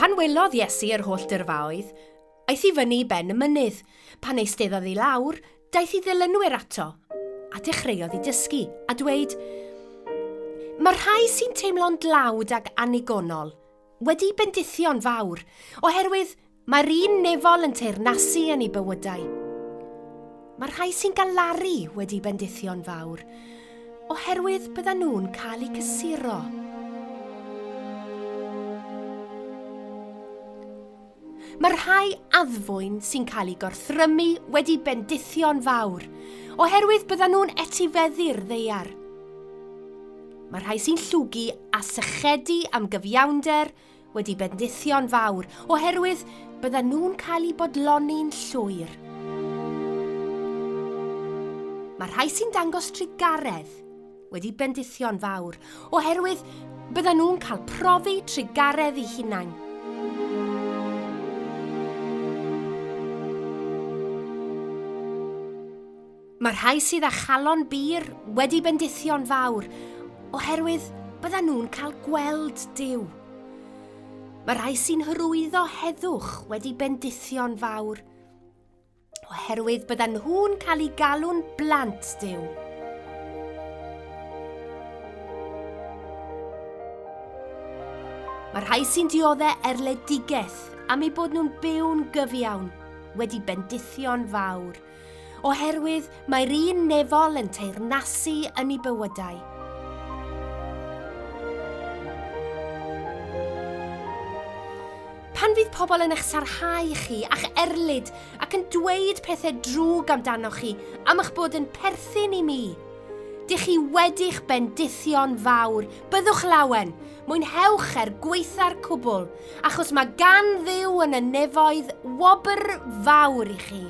Pan welodd Iesu yr holl dyrfaoedd, aeth I fyny I ben y mynydd. Pan eisteddodd I lawr, daeth I ddilynwyr ato, a dechreuodd I dysgu, a dweud, Mae rhai sy'n teimlo'n dlawd ag anigonol wedi bendithio'n fawr, oherwydd mae'r un nefol yn teirnasu yn ei bywydau. Mae rhai sy'n galaru wedi bendithio'n fawr, oherwydd byddan nhw'n cael eu cysuro. Mae rhai addfwyn sy'n cael eu gorthrymu wedi bendithio'n fawr, oherwydd byddan nhw'n etifeddu'r ddeiar. Mae rhai sy'n llwgu a sychedu am gyfiawnder wedi bendithio'n fawr, oherwydd byddan nhw'n cael eu bodloni'n llwyr. Mae rhai sy'n dangos trigaredd wedi bendithio'n fawr, oherwydd byddan nhw'n cael profi trigaredd eu hunain. Mae rhai sydd â chalon bir wedi bendithio'n fawr, oherwydd byddan nhw'n cael gweld Duw. Mae rhai sy'n hyrwyddo heddwch wedi bendithio'n fawr, oherwydd byddan nhw'n cael eu galw'n blant Duw. Mae rhai sy'n dioddau erledigaeth am eu bod nhw'n byw'n gyfiawn wedi bendithio'n fawr, oherwydd mae'r un nefol yn teirnasu yn ei bywydau. Pan fydd pobl yn eich sarhau chi a'ch erlyd ac yn dweud pethau drwg amdanoch chi am eich bod yn perthyn I mi, dych chi wedi'ch bendithio'n fawr, byddwch lawen, mwynhewch gweitha'r cwbl, achos mae gan Dduw yn y nefoedd wobr fawr I chi.